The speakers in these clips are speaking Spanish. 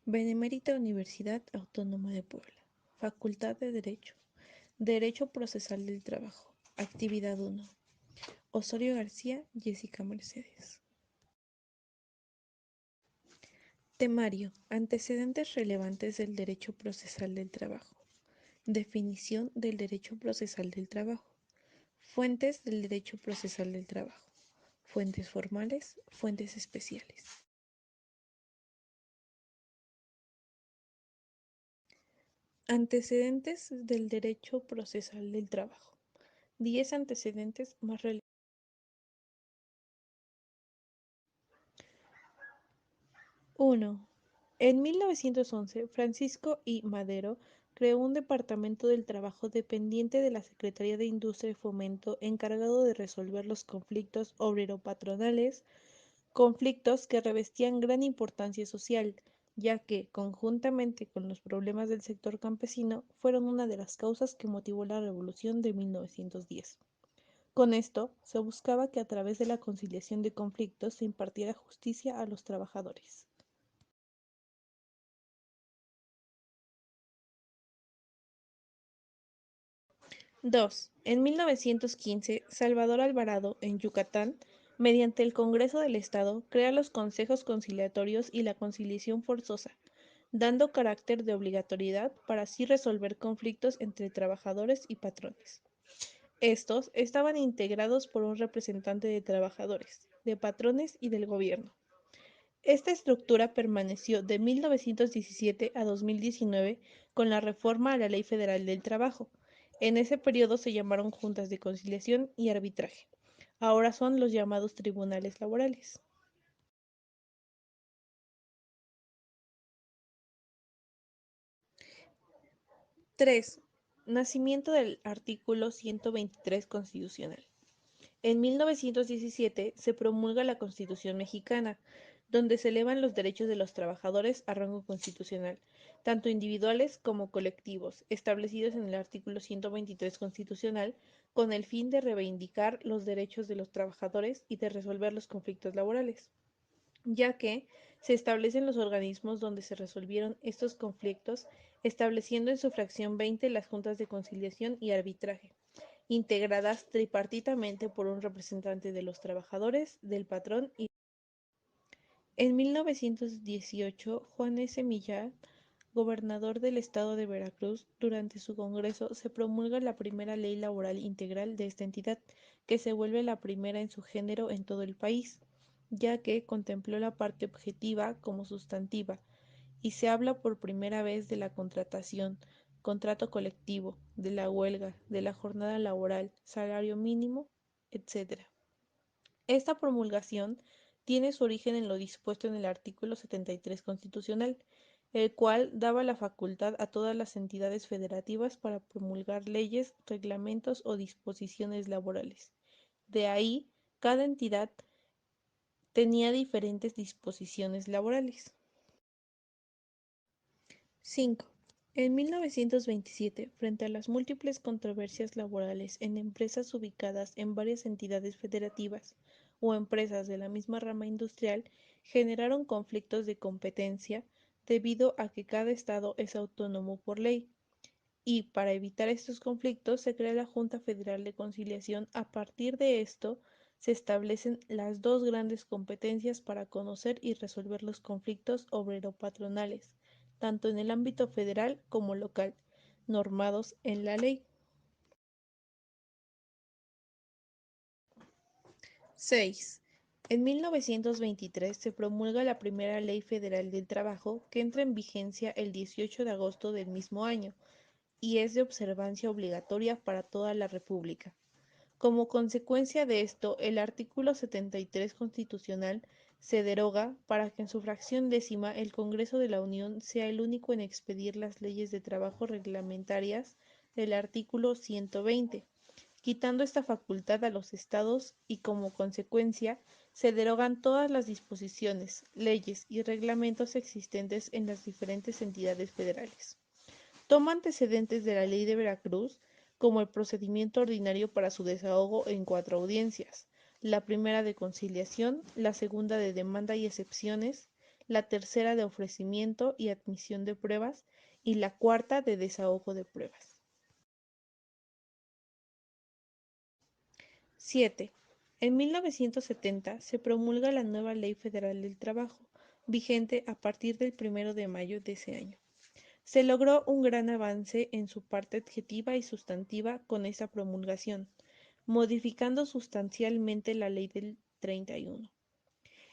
Benemérita Universidad Autónoma de Puebla. Facultad de Derecho. Derecho Procesal del Trabajo. Actividad 1. Osorio García, Jessica Mercedes. Temario. Antecedentes relevantes del derecho procesal del trabajo. Definición del derecho procesal del trabajo. Fuentes del derecho procesal del trabajo. Fuentes formales, fuentes especiales. Antecedentes del derecho procesal del trabajo. 10 antecedentes más relevantes. 1. En 1911, Francisco I. Madero creó un departamento del trabajo dependiente de la Secretaría de Industria y Fomento encargado de resolver los conflictos obrero-patronales, conflictos que revestían gran importancia social, ya que, conjuntamente con los problemas del sector campesino, fueron una de las causas que motivó la Revolución de 1910. Con esto, se buscaba que a través de la conciliación de conflictos se impartiera justicia a los trabajadores. 2. En 1915, Salvador Alvarado, en Yucatán, mediante el Congreso del Estado, crea los consejos conciliatorios y la conciliación forzosa, dando carácter de obligatoriedad para así resolver conflictos entre trabajadores y patrones. Estos estaban integrados por un representante de trabajadores, de patrones y del gobierno. Esta estructura permaneció de 1917 a 2019 con la reforma a la Ley Federal del Trabajo. En ese periodo se llamaron juntas de conciliación y arbitraje. Ahora son los llamados tribunales laborales. 3. Nacimiento del artículo 123 constitucional. En 1917 se promulga la Constitución mexicana, donde se elevan los derechos de los trabajadores a rango constitucional, tanto individuales como colectivos, establecidos en el artículo 123 constitucional, con el fin de reivindicar los derechos de los trabajadores y de resolver los conflictos laborales, ya que se establecen los organismos donde se resolvieron estos conflictos, estableciendo en su fracción 20 las juntas de conciliación y arbitraje integradas tripartitamente por un representante de los trabajadores, del patrón y... En 1918, Juan S. Millán, gobernador del estado de Veracruz, durante su congreso se promulga la primera ley laboral integral de esta entidad, que se vuelve la primera en su género en todo el país, ya que contempló la parte objetiva como sustantiva, y se habla por primera vez de la contratación, contrato colectivo, de la huelga, de la jornada laboral, salario mínimo, etc. Esta promulgación tiene su origen en lo dispuesto en el artículo 73 constitucional, el cual daba la facultad a todas las entidades federativas para promulgar leyes, reglamentos o disposiciones laborales. De ahí, cada entidad tenía diferentes disposiciones laborales. 5. En 1927, frente a las múltiples controversias laborales en empresas ubicadas en varias entidades federativas o empresas de la misma rama industrial, generaron conflictos de competencia debido a que cada estado es autónomo por ley, y para evitar estos conflictos se crea la Junta Federal de Conciliación. A partir de esto, se establecen las dos grandes competencias para conocer y resolver los conflictos obrero-patronales, tanto en el ámbito federal como local, normados en la ley. 6. En 1923 se promulga la primera Ley Federal del Trabajo, que entra en vigencia el 18 de agosto del mismo año y es de observancia obligatoria para toda la República. Como consecuencia de esto, el artículo 73 constitucional se deroga para que en su fracción décima el Congreso de la Unión sea el único en expedir las leyes de trabajo reglamentarias del artículo 120, quitando esta facultad a los estados y como consecuencia se derogan todas las disposiciones, leyes y reglamentos existentes en las diferentes entidades federales. Toma antecedentes de la Ley de Veracruz, como el procedimiento ordinario para su desahogo en 4 audiencias, la primera de conciliación, la segunda de demanda y excepciones, la tercera de ofrecimiento y admisión de pruebas y la cuarta de desahogo de pruebas. 7. En 1970 se promulga la nueva Ley Federal del Trabajo, vigente a partir del 1 de mayo de ese año. Se logró un gran avance en su parte adjetiva y sustantiva con esa promulgación, modificando sustancialmente la Ley del 31.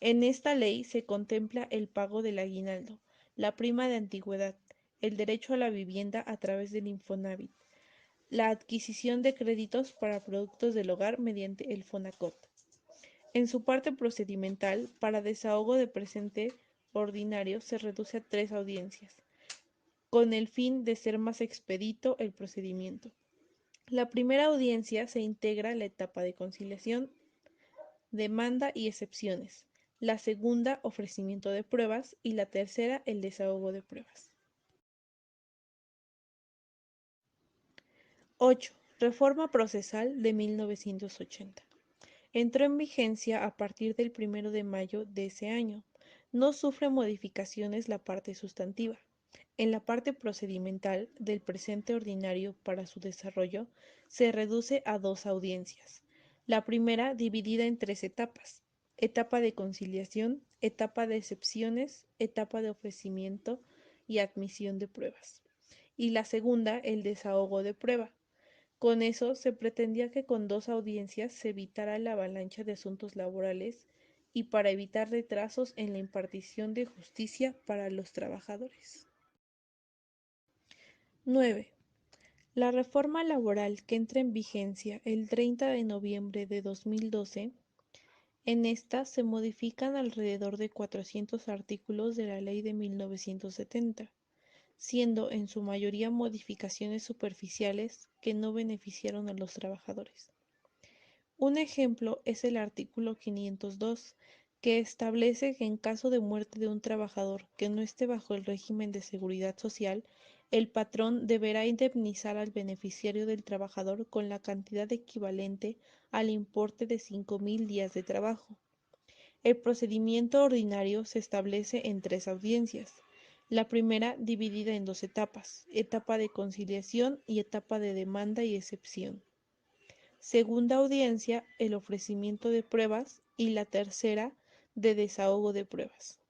En esta ley se contempla el pago del aguinaldo, la prima de antigüedad, el derecho a la vivienda a través del Infonavit, la adquisición de créditos para productos del hogar mediante el Fonacot. En su parte procedimental, para desahogo de presente ordinario se reduce a 3 audiencias, con el fin de ser más expedito el procedimiento. La primera audiencia se integra la etapa de conciliación, demanda y excepciones, la segunda ofrecimiento de pruebas y la tercera el desahogo de pruebas. 8. Reforma procesal de 1980. Entró en vigencia a partir del 1 de mayo de ese año. No sufre modificaciones la parte sustantiva. En la parte procedimental del presente ordinario para su desarrollo se reduce a 2 audiencias. La primera dividida en 3 etapas: etapa de conciliación, etapa de excepciones, etapa de ofrecimiento y admisión de pruebas. Y la segunda, el desahogo de prueba. Con eso se pretendía que con 2 audiencias se evitara la avalancha de asuntos laborales y para evitar retrasos en la impartición de justicia para los trabajadores. 9. La reforma laboral que entra en vigencia el 30 de noviembre de 2012, en esta se modifican alrededor de 400 artículos de la Ley de 1970, siendo en su mayoría modificaciones superficiales que no beneficiaron a los trabajadores. Un ejemplo es el artículo 502, que establece que en caso de muerte de un trabajador que no esté bajo el régimen de seguridad social, el patrón deberá indemnizar al beneficiario del trabajador con la cantidad equivalente al importe de 5.000 días de trabajo. El procedimiento ordinario se establece en 3 audiencias. La primera dividida en 2 etapas: etapa de conciliación y etapa de demanda y excepción. Segunda audiencia, el ofrecimiento de pruebas y la tercera, de desahogo de pruebas.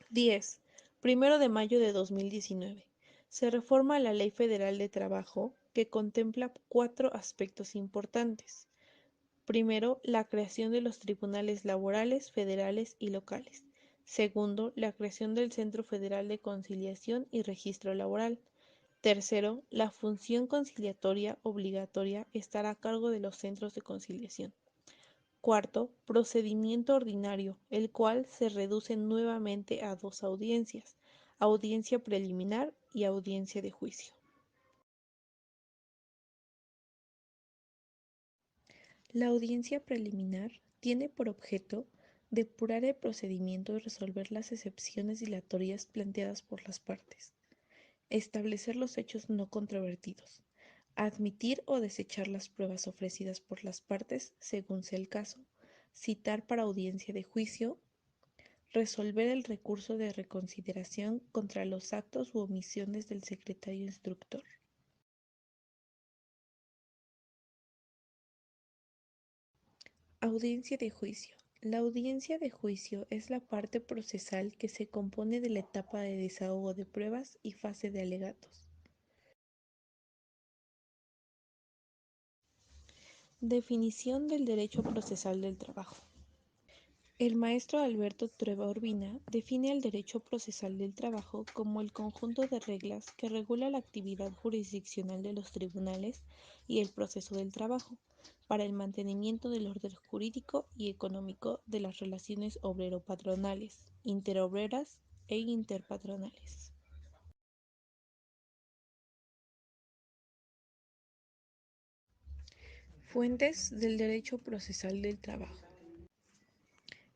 10. 1 de mayo de 2019. Se reforma la Ley Federal de Trabajo que contempla 4 aspectos importantes. Primero, la creación de los tribunales laborales federales y locales. Segundo, la creación del Centro Federal de Conciliación y Registro Laboral. Tercero, la función conciliatoria obligatoria estará a cargo de los centros de conciliación. Cuarto, procedimiento ordinario, el cual se reduce nuevamente a 2 audiencias: audiencia preliminar y audiencia de juicio. La audiencia preliminar tiene por objeto depurar el procedimiento y resolver las excepciones dilatorias planteadas por las partes, establecer los hechos no controvertidos, admitir o desechar las pruebas ofrecidas por las partes según sea el caso, citar para audiencia de juicio, resolver el recurso de reconsideración contra los actos u omisiones del secretario instructor. Audiencia de juicio. La audiencia de juicio es la parte procesal que se compone de la etapa de desahogo de pruebas y fase de alegatos. Definición del derecho procesal del trabajo. El maestro Alberto Trueba Urbina define el derecho procesal del trabajo como el conjunto de reglas que regula la actividad jurisdiccional de los tribunales y el proceso del trabajo, para el mantenimiento del orden jurídico y económico de las relaciones obrero-patronales, interobreras e interpatronales. Fuentes del derecho procesal del trabajo.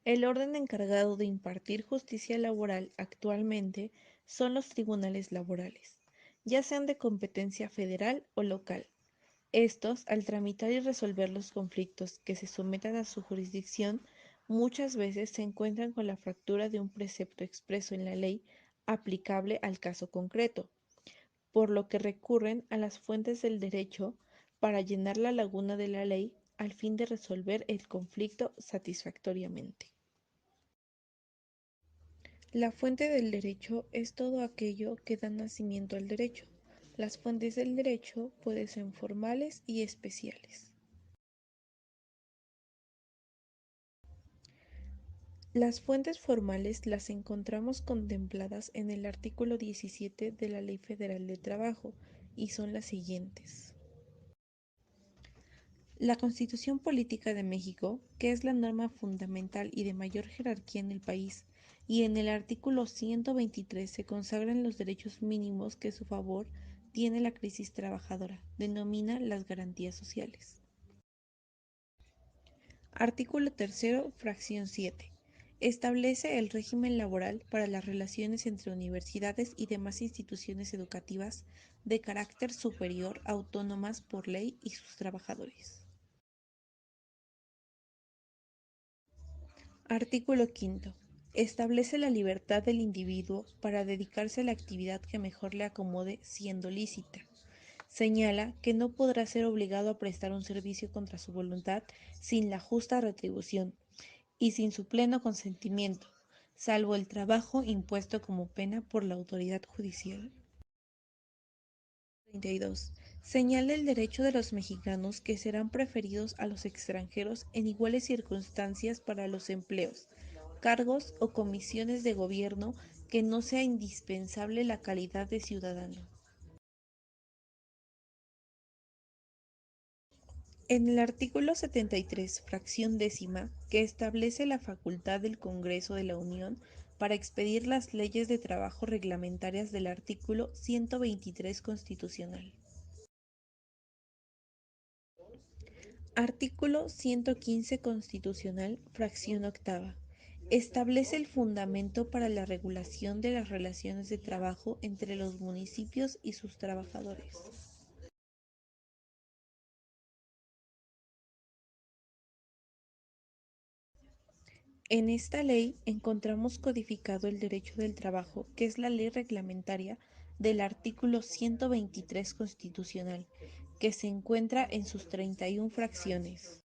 El orden encargado de impartir justicia laboral actualmente son los tribunales laborales, ya sean de competencia federal o local. Estos, al tramitar y resolver los conflictos que se sometan a su jurisdicción, muchas veces se encuentran con la fractura de un precepto expreso en la ley aplicable al caso concreto, por lo que recurren a las fuentes del derecho para llenar la laguna de la ley al fin de resolver el conflicto satisfactoriamente. La fuente del derecho es todo aquello que da nacimiento al derecho. Las fuentes del derecho pueden ser formales y especiales. Las fuentes formales las encontramos contempladas en el artículo 17 de la Ley Federal de Trabajo y son las siguientes. La Constitución Política de México, que es la norma fundamental y de mayor jerarquía en el país, y en el artículo 123 se consagran los derechos mínimos que a su favor tiene la crisis trabajadora, denomina las garantías sociales. Artículo 3, fracción 7. Establece el régimen laboral para las relaciones entre universidades y demás instituciones educativas de carácter superior autónomas por ley y sus trabajadores. Artículo 5. Establece la libertad del individuo para dedicarse a la actividad que mejor le acomode siendo lícita. Señala que no podrá ser obligado a prestar un servicio contra su voluntad sin la justa retribución y sin su pleno consentimiento, salvo el trabajo impuesto como pena por la autoridad judicial. 32. Señala el derecho de los mexicanos que serán preferidos a los extranjeros en iguales circunstancias para los empleos, cargos o comisiones de gobierno que no sea indispensable la calidad de ciudadano. En el artículo 73, fracción décima, que establece la facultad del Congreso de la Unión para expedir las leyes de trabajo reglamentarias del artículo 123 constitucional. Artículo 115 constitucional, fracción octava. Establece el fundamento para la regulación de las relaciones de trabajo entre los municipios y sus trabajadores. En esta ley encontramos codificado el derecho del trabajo, que es la ley reglamentaria del artículo 123 constitucional, que se encuentra en sus 31 fracciones.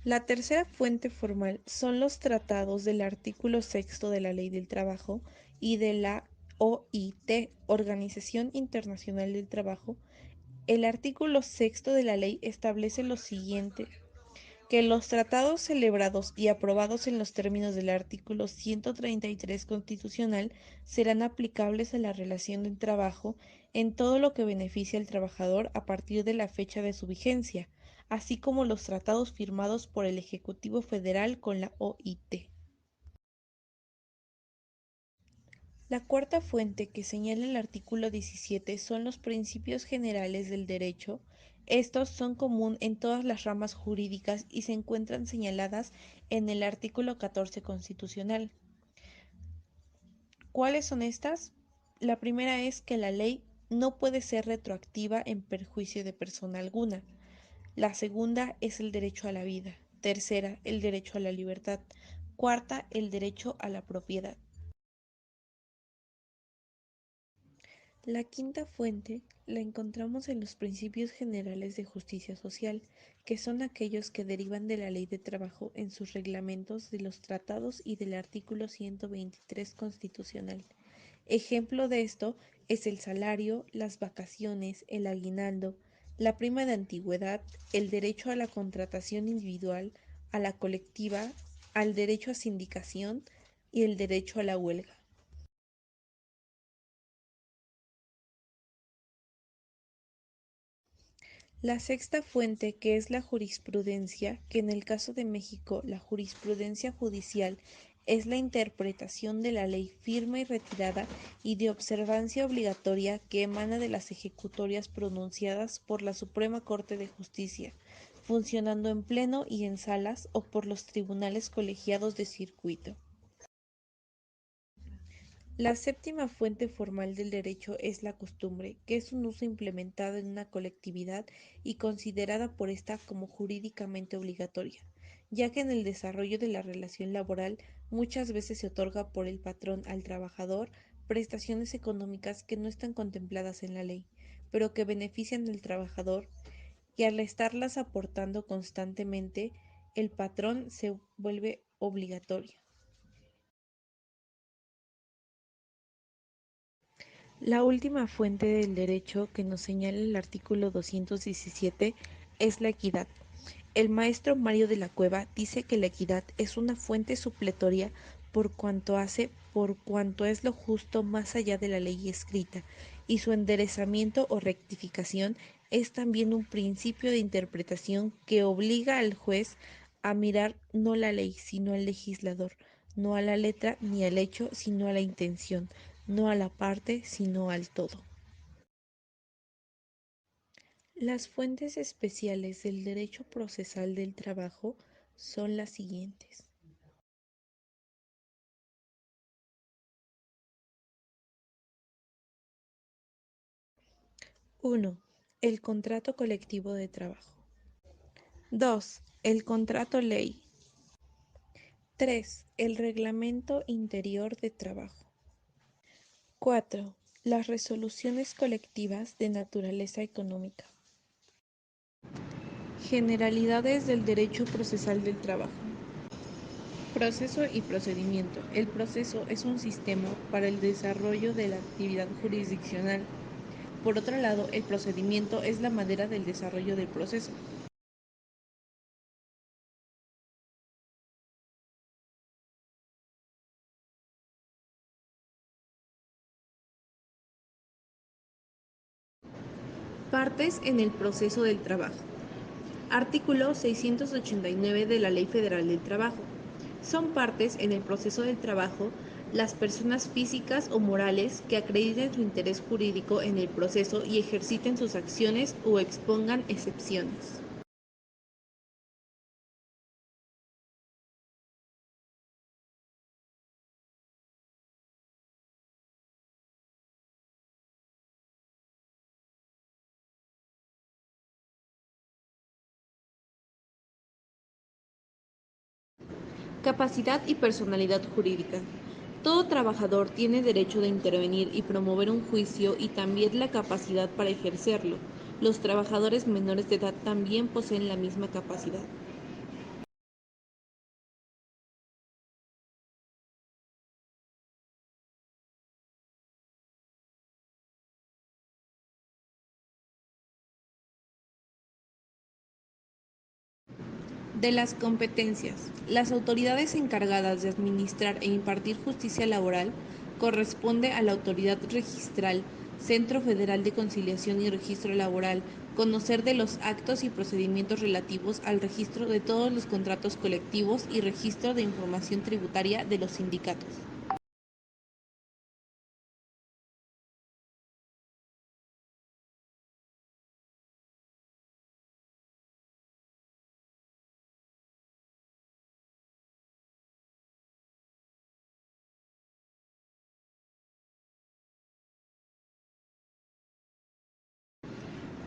La tercera fuente formal son los tratados del artículo sexto de la Ley del Trabajo y de la OIT, Organización Internacional del Trabajo. El artículo sexto de la ley establece lo siguiente: que los tratados celebrados y aprobados en los términos del artículo 133 constitucional serán aplicables a la relación de trabajo en todo lo que beneficie al trabajador a partir de la fecha de su vigencia, así como los tratados firmados por el Ejecutivo Federal con la OIT. La cuarta fuente que señala el artículo 17 son los principios generales del derecho. Estos son común en todas las ramas jurídicas y se encuentran señaladas en el artículo 14 constitucional. ¿Cuáles son estas? La primera es que la ley no puede ser retroactiva en perjuicio de persona alguna. La segunda es el derecho a la vida. Tercera, el derecho a la libertad. Cuarta, el derecho a la propiedad. La quinta fuente la encontramos en los principios generales de justicia social, que son aquellos que derivan de la ley de trabajo en sus reglamentos, de los tratados y del artículo 123 constitucional. Ejemplo de esto es el salario, las vacaciones, el aguinaldo, la prima de antigüedad, el derecho a la contratación individual, a la colectiva, al derecho a sindicación y el derecho a la huelga. La sexta fuente, que es la jurisprudencia, que en el caso de México la jurisprudencia judicial es la interpretación de la ley firme y retirada y de observancia obligatoria que emana de las ejecutorias pronunciadas por la Suprema Corte de Justicia, funcionando en pleno y en salas o por los tribunales colegiados de circuito. La séptima fuente formal del derecho es la costumbre, que es un uso implementado en una colectividad y considerada por ésta como jurídicamente obligatoria, ya que en el desarrollo de la relación laboral muchas veces se otorga por el patrón al trabajador prestaciones económicas que no están contempladas en la ley, pero que benefician al trabajador y al estarlas aportando constantemente, el patrón se vuelve obligatoria. La última fuente del derecho que nos señala el artículo 217 es la equidad. El maestro Mario de la Cueva dice que la equidad es una fuente supletoria por cuanto es lo justo más allá de la ley escrita, y su enderezamiento o rectificación es también un principio de interpretación que obliga al juez a mirar no la ley, sino al legislador, no a la letra ni al hecho, sino a la intención, no a la parte, sino al todo. Las fuentes especiales del derecho procesal del trabajo son las siguientes. 1. El contrato colectivo de trabajo. 2. El contrato ley. 3. El reglamento interior de trabajo. 4. Las resoluciones colectivas de naturaleza económica. Generalidades del derecho procesal del trabajo. Proceso y procedimiento. El proceso es un sistema para el desarrollo de la actividad jurisdiccional. Por otro lado, el procedimiento es la manera del desarrollo del proceso. Partes en el proceso del trabajo. Artículo 689 de la Ley Federal del Trabajo. Son partes en el proceso del trabajo las personas físicas o morales que acrediten su interés jurídico en el proceso y ejerciten sus acciones o expongan excepciones. Capacidad y personalidad jurídica. Todo trabajador tiene derecho de intervenir y promover un juicio y también la capacidad para ejercerlo. Los trabajadores menores de edad también poseen la misma capacidad. De las competencias. Las autoridades encargadas de administrar e impartir justicia laboral corresponde a la autoridad registral, Centro Federal de Conciliación y Registro Laboral, conocer de los actos y procedimientos relativos al registro de todos los contratos colectivos y registro de información tributaria de los sindicatos.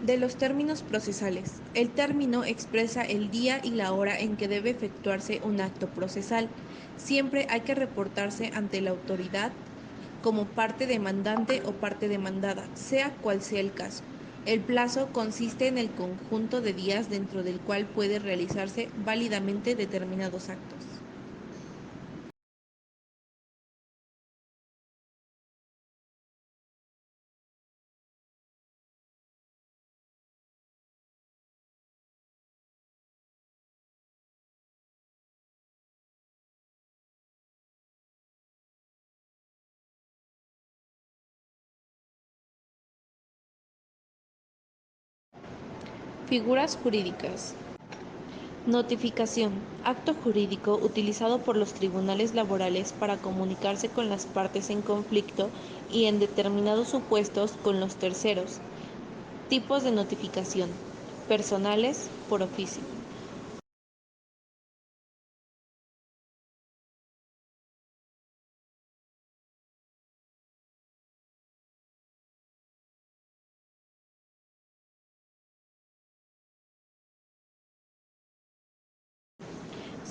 De los términos procesales. El término expresa el día y la hora en que debe efectuarse un acto procesal. Siempre hay que reportarse ante la autoridad como parte demandante o parte demandada, sea cual sea el caso. El plazo consiste en el conjunto de días dentro del cual puede realizarse válidamente determinados actos. Figuras jurídicas. Notificación. Acto jurídico utilizado por los tribunales laborales para comunicarse con las partes en conflicto y en determinados supuestos con los terceros. Tipos de notificación. Personales, por oficio.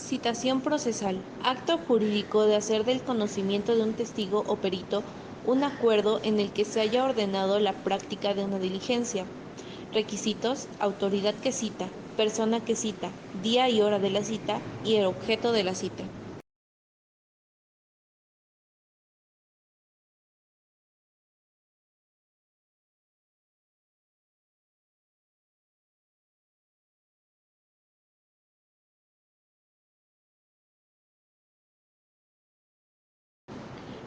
Citación procesal. Acto jurídico de hacer del conocimiento de un testigo o perito un acuerdo en el que se haya ordenado la práctica de una diligencia. Requisitos: autoridad que cita, persona que cita, día y hora de la cita y el objeto de la cita.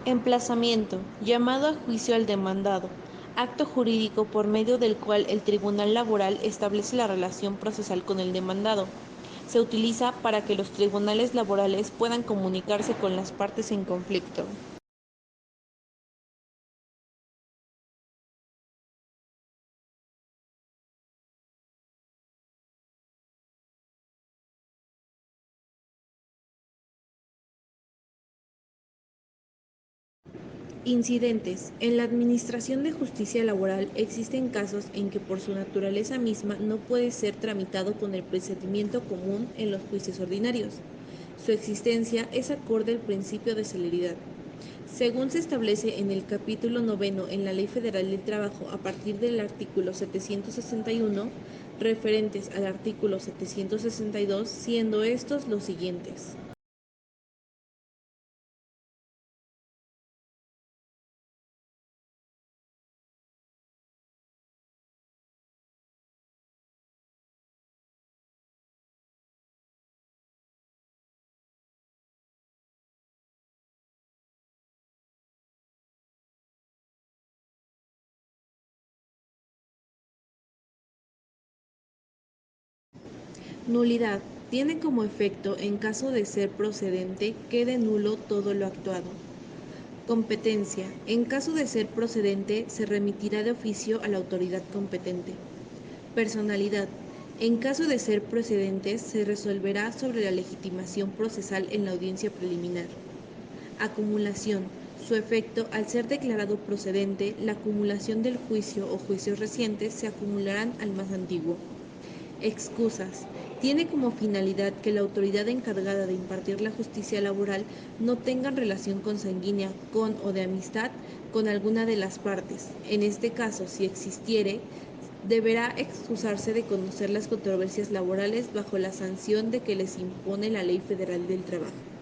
Emplazamiento, llamado a juicio al demandado, acto jurídico por medio del cual el tribunal laboral establece la relación procesal con el demandado. Se utiliza para que los tribunales laborales puedan comunicarse con las partes en conflicto. Incidentes. En la Administración de Justicia Laboral existen casos en que por su naturaleza misma no puede ser tramitado con el procedimiento común en los juicios ordinarios. Su existencia es acorde al principio de celeridad. Según se establece en el capítulo noveno en la Ley Federal del Trabajo a partir del artículo 761, referentes al artículo 762, siendo estos los siguientes. Nulidad. Tiene como efecto, en caso de ser procedente, quede nulo todo lo actuado. Competencia. En caso de ser procedente, se remitirá de oficio a la autoridad competente. Personalidad. En caso de ser procedente, se resolverá sobre la legitimación procesal en la audiencia preliminar. Acumulación. Su efecto, al ser declarado procedente, la acumulación del juicio o juicios recientes se acumularán al más antiguo. Excusas. Tiene como finalidad que la autoridad encargada de impartir la justicia laboral no tenga relación consanguínea con o de amistad con alguna de las partes. En este caso, si existiere, deberá excusarse de conocer las controversias laborales bajo la sanción de que les impone la Ley Federal del Trabajo.